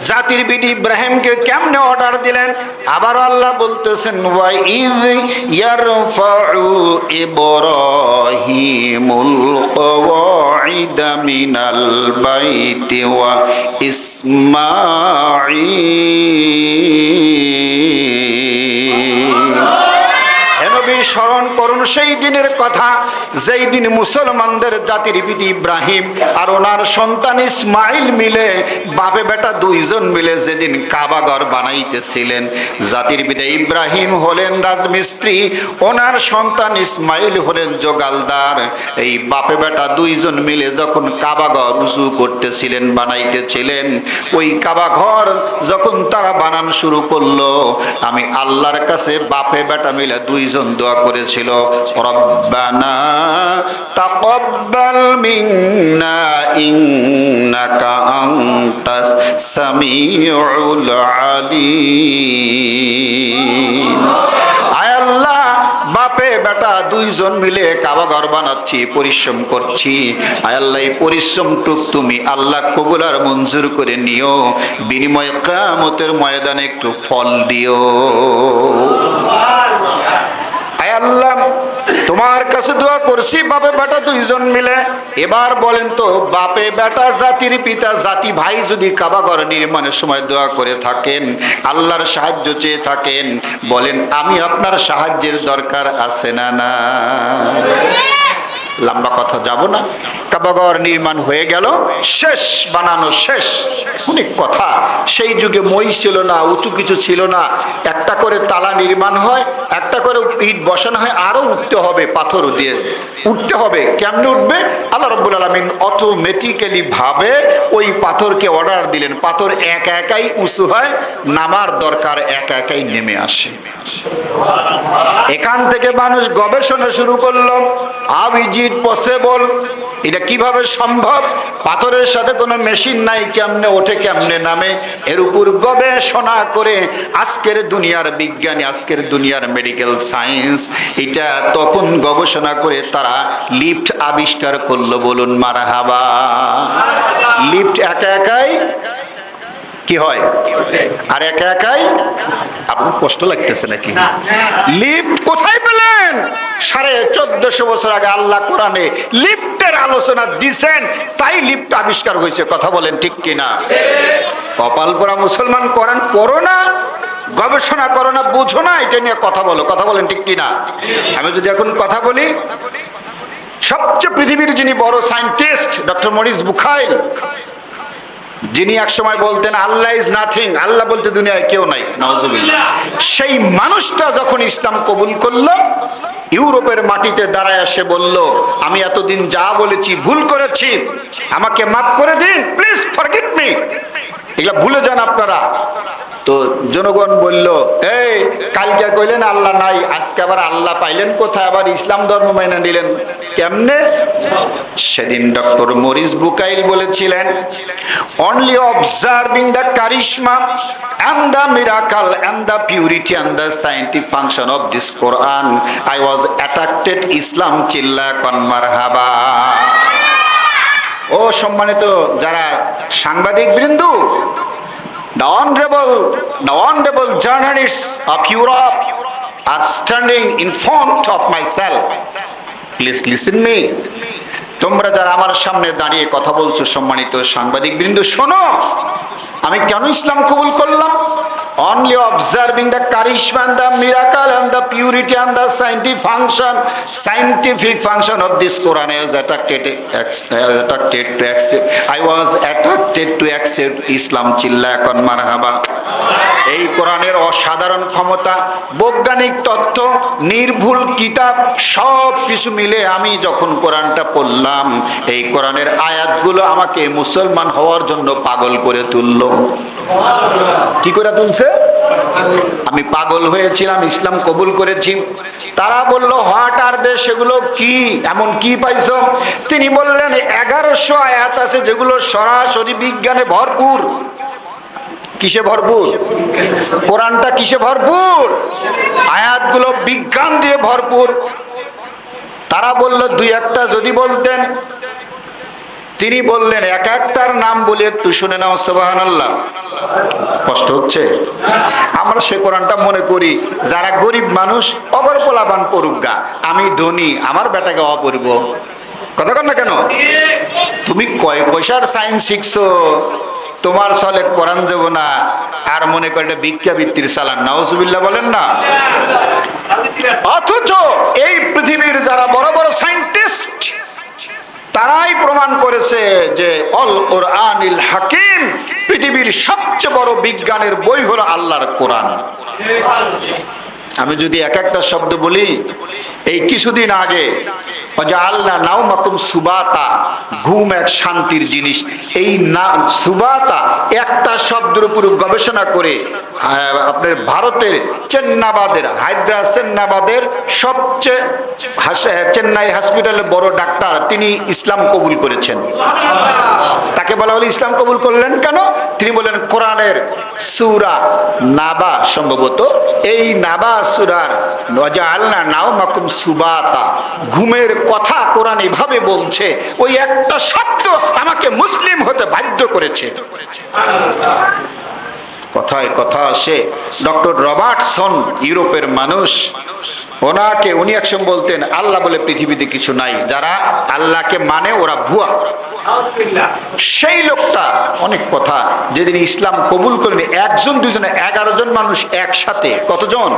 জাতির পিতা ইব্রাহিমকে কেমনে অর্ডার দিলেন? আবার আল্লাহ বলতেছেন ওয়া ইয ইয়ারফাউ ইব্রাহিমুল কওয়াইদা মিনাল বাইতি ওয়া ইসমাঈল। স্মরণ করুন সেই দিনের কথা যেই দিন মুসলমানদের জাতির পিতা ইব্রাহিম আর ওনার সন্তান ইসমাইল মিলে বাপে বেটা দুইজন মিলে যেদিন কাবা ঘর বানাইতেছিলেন। জাতির পিতা ইব্রাহিম হলেন রাজমিস্ত্রি, ওনার সন্তান ইসমাইল হলেন জোগালদার। এই বাপে বেটা দুইজন মিলে যখন কাবা ঘর উঁচু করতেছিলেন, বানাইতেছিলেন, ওই কাবা ঘর যখন তারা বানান শুরু করলো, আমি আল্লাহর কাছে বাপে বেটা মিলে দুইজন দোয়া করেছিল, রব্বানা তাকাব্বাল মিন্না ইন্নাকা আনতাস সামিউল আলিম। আয় আল্লাহ, বাপে বেটা দুইজন মিলে কাবা ঘর বানাচ্ছি, পরিশ্রম করছি। আয় আল্লাহ, এই পরিশ্রমটুক তুমি আল্লাহ কবুল আর মঞ্জুর করে নিও, বিনিময়ে কিয়ামতের ময়দানে একটু ফল দিও। আয় আল্লাহ, তোমার কাছে দোয়া করছি বাপে বেটা দুইজন মিলে। এবার বলেন তো, বাপে বেটা জাতির পিতা জাতি ভাই যদি কাবা ঘর নির্মাণের সময় দোয়া করে থাকেন, আল্লাহর সাহায্য চেয়ে থাকেন, বলেন আমি আপনার সাহায্যের দরকার আছে না? না, লম্বা কথা যাব না। কাবাঘর নির্মাণ হয়ে গেল, শেষ, বানানো শেষ। অনেক কথা, সেই যুগে মই ছিল না, উঁচু কিছু ছিল না। একটা করে তালা নির্মাণ হয়, একটা করে ইট বসানো হয়, আরো উঠতে হবে, পাথর দিয়ে উঠতে হবে। কেমনে উঠবে? আল্লাহ রাব্বুল আলামিন অটোমেটিক্যালি ভাবে ওই পাথরকে অর্ডার দিলেন, পাথর একা একাই উঁচু হয়, নামার দরকার একা একাই নেমে আসে। এখান থেকে মানুষ গবেষণা শুরু করলো, হাউ ইজ ইট পসিবল, এটা কিভাবে সম্ভব? পাথরের সাথে কোনো মেশিন নাই, কেমনে ওঠে কেমনে নামে? এর উপর গবেষণা করে আজকের দুনিয়ার বিজ্ঞানী, আজকের দুনিয়ার মেডিকেল সায়েন্স, এটা তখন গবেষণা করে তারা লিফট আবিষ্কার করলো। বলুন মারহাবা। লিফট একা একাই কি হয়, আর একা একাই, আপনার কষ্ট লাগতেছে নাকি? লিফট কোথায় পেলেন? 1450 বছর আগে আল্লাহ কোরআনে লিফটের আলোচনা দিয়েছেন, তাই লিফট আবিষ্কার হয়েছে। কথা বলেন ঠিক কিনা? কপাল পোড়া মুসলমান, কোরআন পড়ো না, গবেষণা করো না, বুঝো না, এটা নিয়ে কথা বলো। কথা বলেন ঠিক কিনা? আমি যদি এখন কথা বলি, সবচেয়ে পৃথিবীর যিনি বড় সায়েন্টিস্ট ডক্টর মরিস বুখাইল, যিনি এক সময় বলতেন আল্লাহ ইজ নাথিং, আল্লাহ বলতে দুনিয়ায় কেউ নাই, নাউজুবিল্লাহ, সেই মানুষটা যখন ইসলাম কবুল করলো, ইউরোপের মাটিতে দাঁড়ায় এসে বলল, আমি এতদিন যা বলেছি ভুল করেছি, আমাকে মাফ করে দিন, প্লিজ ফরগিভ মি, এগুলা ভুলে যান আপনারা। তো জনগণ বলল, এই কালকে কইলেন আল্লাহ নাই, আজকে আবার আল্লাহ পাইলেন কোথায়? আবার ইসলাম ধর্ম মেনে নিলেন কেমনে? সেদিন ডক্টর মরিস বুকাইল বলেছিলেন, অনলি অবজার্ভিং দ্য কারিশমা and the miracle and the purity and the scientific function of this Quran, I was attracted Islam. চিল্লা কন মারহাবা। ও সম্মানিত যারা সাংবাদিক বৃন্দু, the honorable journalists of Europe are standing in front of myself. Please listen me. তোমরা যারা আমার সামনে দাঁড়িয়ে কথা বলছো, সম্মানিত সাংবাদিক বৃন্দ, শোনো, আমি কেন ইসলাম কবুল করলাম? Only observing the charisma and the miracle and the purity and the scientific function of this Quran, I was attracted to accept Islam. চিল্লা এখন মারহাবা। এই কোরআনের অসাধারণ ক্ষমতা, বৈজ্ঞানিক তথ্য, নির্ভুল কিতাব, সব কিছু মিলে আমি যখন কোরআনটা পড়লাম, এই কোরআনের আয়াতগুলো আমাকে মুসলমান হওয়ার জন্য পাগল করে তুলল। কি করে তুলছে? আমি পাগল হয়েছিলাম, ইসলাম কবুল করেছি। তারা বলল, হোয়াট আর দে, সেগুলো কি, এমন কি পাইছো? তিনি বললেন, 1100 আয়াত আছে যেগুলো সরাসরি বিজ্ঞানে ভরপুর। কিসে ভরপুর? কোরআনটা কিসে ভরপুর? আয়াতগুলো বিজ্ঞান দিয়ে ভরপুর। তারা বলল, দুই একটা যদি বলতেন। তিনি বললেন এক একটার নাম বলে একটু শুনে নাও সুবহানাল্লাহ। কষ্ট হচ্ছে? আমরা সে কোরআনটা মনে করি যারা গরিব মানুষ অগর পোলাপান পড়ুগা, আমি ধনী আমার বেটাকে অপরব। কথা কর না কেন? তুমি কয় পয়সার সায়েন্স শিখছো, তোমার চলে কোরআন যাব না, আর মনে করে ভিক্ষাবৃত্তির চালান। নাউজুবিল্লাহ বলেন না। অথচ এই পৃথিবীর যারা বড় বড় সায়েন্টিস্ট তারাই প্রমাণ করেছে যে অল কোরআনিল হাকিম, পৃথিবীর সবচেয়ে বড় বিজ্ঞানের বই হলো আল্লাহর কোরআন। আমি যদি এক একটা শব্দ বলি, এই কিছুদিন আগে আল্লাহ নাওমাকুম সুবাতা, ঘুম এক শান্তির জিনিস, এই সুবাতা একটা শব্দের উপর গবেষণা করে আপনার ভারতের চেন্নাবাদের চেন্নাবাদের সবচেয়ে চেন্নাই হসপিটালের বড় ডাক্তার, তিনি ইসলাম কবুল করেছেন। তাকে বলা হলো ইসলাম কবুল করলেন কেন? তিনি বলেন কোরআনের সূরা নাবা, সম্ভবত এই নাবা সূরার ওয়াজআলনা নাওমাকুম সুবাতা, ঘুমের কথা কোরআন এভাবে বলছে, ওই একটা শব্দ আমাকে মুসলিম হতে বাধ্য করেছে। কথায় কথা আসে, ডক্টর রবার্টসন, ইউরোপের মানুষ, উনি একসময় বলতেন আল্লাহ বলে পৃথিবীতে কিছু নাই, যারা আল্লাহকে মানে ওরা ভুয়া। সেই লোকটা অনেক কথা, যেদিন ইসলাম কবুল করলেন, একজন দুজনে 11 জন মানুষ একসাথে, কতজন?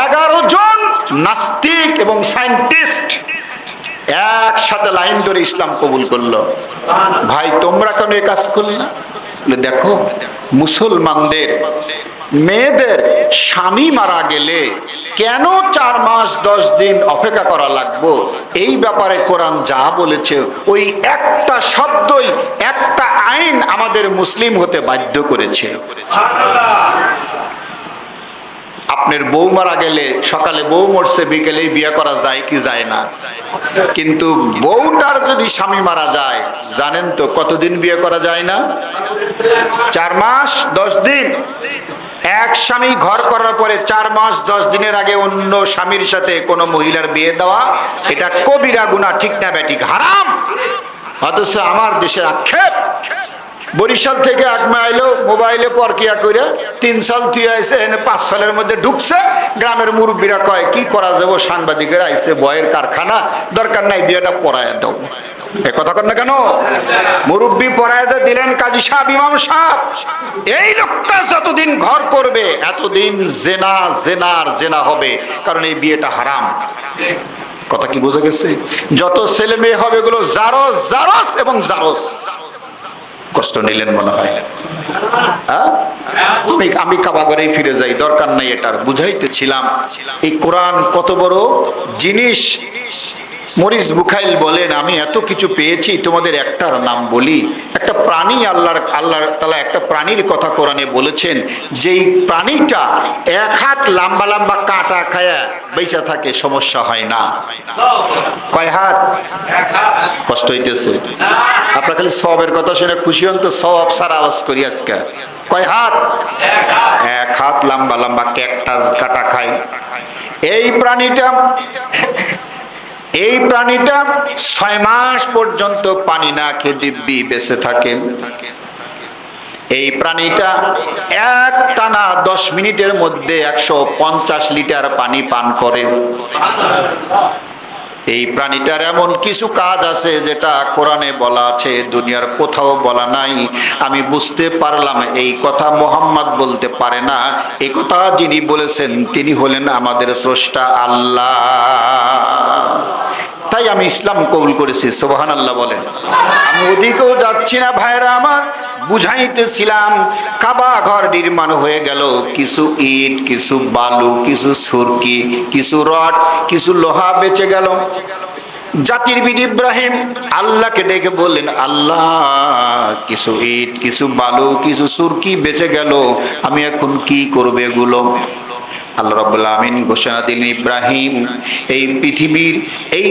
11 জন নাস্তিক এবং সায়েন্টিস্ট একসাথে লাইন ধরে ইসলাম কবুল করলো। ভাই তোমরা কেন এই কাজ করলে? দেখো, মুসলমানদের মেয়েদের স্বামী মারা গেলে কেন 4 মাস 10 দিন অপেক্ষা করা লাগবে, এই ব্যাপারে কোরআন যা বলেছে, ওই একটা শব্দই, একটা আইন আমাদের মুসলিম হতে বাধ্য করেছে। আপনার বউ মারা গেলে সকালে বউ মরছে, বিকেলেই বিয়ে করা যায় কি যায় না? কিন্তু বউটার যদি স্বামী মারা যায়, জানেন তো কতদিন বিয়ে করা যায় না? 4 মাস 10 দিন। এক স্বামী ঘর করার পরে 4 মাস 10 দিনের আগে অন্য স্বামীর সাথে কোনো মহিলার বিয়ে দেওয়া, এটা কবিরা গুনাহ, ঠিক না ব্যাটিক? হারাম। অথচ আমার দেশের আক্ষেপ, বরিশাল থেকে আকমা আইলো, মোবাইলে পরকিয়া করে 3 সাল তুই আইসে, এনে 5 সালের মধ্যে ঢুকছে। গ্রামের মুরব্বীরা কয় কি করা যাবো, সাংবাদিকের আইসে বয়ের কারখানা, দরকার নাই বিয়েটা পড়ায় দাও। এ কথা কর না কেন? মুরব্বী পড়ায় যে দিলেন কাজী সাহেব, ইমাম সাহেব, এই লোকটা যতদিন ঘর করবে এতদিন জেনা জেনার জেনা হবে, কারণ এই বিয়েটা হারাম। কথা কি বোঝা গেছে? যত ছেলে মেয়ে হবে এগুলো জারস জারস এবং জারস। কষ্ট নিলেন মনে হয়? আমি কাবাগরেই ফিরে যাই, দরকার নাই এটার, বুঝাইতেছিলাম এই কোরআন কত বড় জিনিস। মরিস বুখাইল বলেন, আমি এত কিছু পেয়েছি, তোমাদের একটার নাম বলি। একটা প্রাণী, আল্লাহ তাআলা একটা প্রাণীর কথা কোরআনে বলেছেন, যেই প্রাণীটা 1 হাত লম্বা লম্বা কাঁটা খায়া বেঁচে থাকে, সমস্যা হয় না। কয় হাত? কষ্ট হইতেছে? আপনার খালি সওয়াবের কথা শুনে খুশি হন তো, সওয়াব সারা আওয়াজ করি আজকে। কয় হাত? 1 হাত লম্বা লম্বা ক্যাকটাস কাঁটা খায়। এই প্রাণীটা 6 মাস পর্যন্ত পানি না খেয়ে দিব্যি বেঁচে থাকে। এই প্রাণীটা একটানা 10 মিনিটের মধ্যে 150 লিটার পানি পান করে। এই প্রাণীটার এমন কিছু কাজ আছে যেটা কোরআনে বলা আছে, দুনিয়ার কোথাও বলা নাই। আমি বুঝতে পারলাম এই কথা মুহাম্মদ বলতে পারে না, এই কথা যিনি বলেছেন তিনি হলেন আমাদের স্রষ্টা আল্লাহ। তাই আমি ইসলাম কবুল করেছি, সুবহানাল্লাহ বলেন। আমি ওদিকেও যাচ্ছি না ভাইরা আমার, বুঝাইতেছিলাম কাবা ঘর নির্মাণ হয়ে গেল, কিছু ইট, কিছু বালু, কিছু সুরকি, কিছু রড, কিছু লোহা বেঁচে গেল। জাতির বিদ ইব্রাহিম আল্লাহকে ডেকে বললেন, আল্লাহ কিছু ইট, কিছু বালু, কিছু সুরকি বেঁচে গেল, আমি এখন কি করব এগুলো? আল্লাহ রাব্বুল আমিন ঘোষণা দিলেন, ইব্রাহিম এই পৃথিবীর এই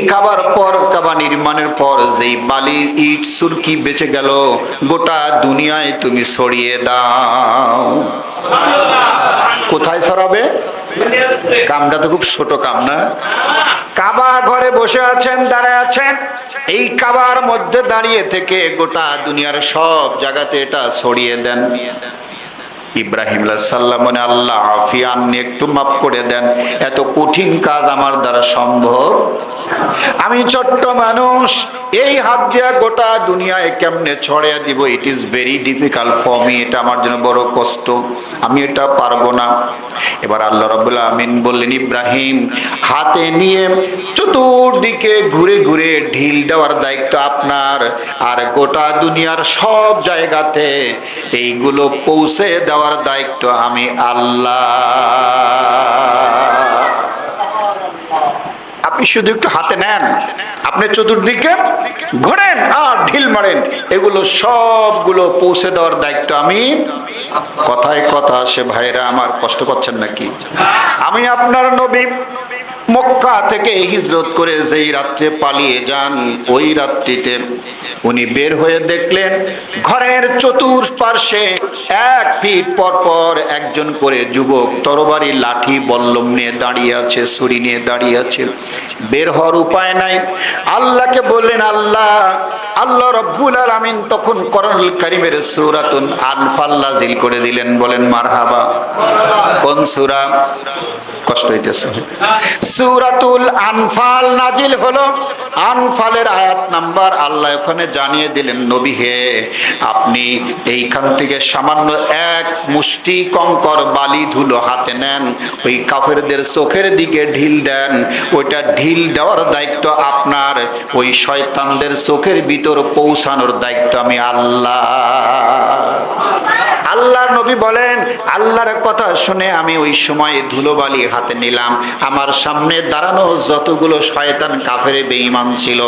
কাবা নির্মাণের পর যেই বালি ইট সুরকি বেঁচে গেল, গোটা দুনিয়ায় তুমি ছড়িয়ে দাও। কোথায় ছড়াবে? কামটা তো খুব ছোট কাম না? কাবা ঘরে বসে আছেন, দাঁড়ায় আছেন, এই কাবার মধ্যে দাঁড়িয়ে থেকে গোটা দুনিয়ার সব জায়গাতে এটা ছড়িয়ে দেন। ইব্রাহিম আলাইহিস সালাম মনে, আল্লাহ আফিয়ান একটু মাফ করে দেন, এত কঠিন কাজ আমার দ্বারা সম্ভব? আমি ছোট্ট মানুষ, এই হাত দিয়া গোটা দুনিয়ায় কেমনে ছড়িয়ে দিব? It is very difficult for me, এটা আমার জন্য বড় কষ্ট, আমি এটা পারবো না। এবার আল্লাহ রাব্বুল আমিন বললেন, ইব্রাহিম হাতে নিয়ে চতুর্দিকে ঘুরে ঘুরে ঢিল দেওয়ার দায়িত্ব আপনার, আর গোটা দুনিয়ার সব জায়গাতে এইগুলো পৌঁছে দেওয়ার দায়িত্ব আমি আল্লাহ। আপনি শুধু একটু হাতে নেন, আপনি চতুর্দিকে ঘোরেন আর ঢিল মারেন, এগুলো সবগুলো পৌঁছে দেওয়ার দায়িত্ব আমি। কথায় কথা আসে ভাইরা আমার, কষ্ট পাচ্ছেন নাকি? আমি আপনার নবী মক্কা থেকে হিজরত করে যেই রাত্রে পালিয়ে যান, ওই রাত্রিতে উনি বের হয়ে দেখলেন ঘরের চতুর্পার্শ্বে 1 ফিট পর পর একজন করে যুবক তরবারি, লাঠি, বল্লম নিয়ে দাঁড়িয়ে আছে, ছুরি নিয়ে দাঁড়িয়ে আছে। বের হওয়ার উপায় নাই। আল্লাহকে বললেন, আল্লাহ। আল্লাহ রাব্বুল আলামিন তখন কোরআনুল কারীমের সূরাতুল আনফাল নাযিল করে দিলেন। বলেন মারহাবা। কোন সূরা? কষ্ট হইতেছে। সূরাতুল আনফাল নাজিল হলো। আনফালের আয়াত নাম্বার আল্লাহ ওখানে জানিয়ে দিলেন, নবী হে, আপনি এইখান থেকে সামান্য 1 মুষ্টি কঙ্কর বালি ধুলো হাতে নেন, ওই কাফেরদের চোখের দিকে ঢিল দেন, ওইটা ঢিল দেওয়ার দায়িত্ব আপনার, ওই শয়তানদের চোখের ভিতর পৌঁছানোর দায়িত্ব আমি আল্লাহ। আল্লাহর নবী বলেন, আল্লাহর কথা শুনে আমি ওই সময় ধুলোবালি হাতে নিলাম। আমার সামনে দাঁড়ানো যতগুলো শয়তান কাফের বেঈমান ছিল,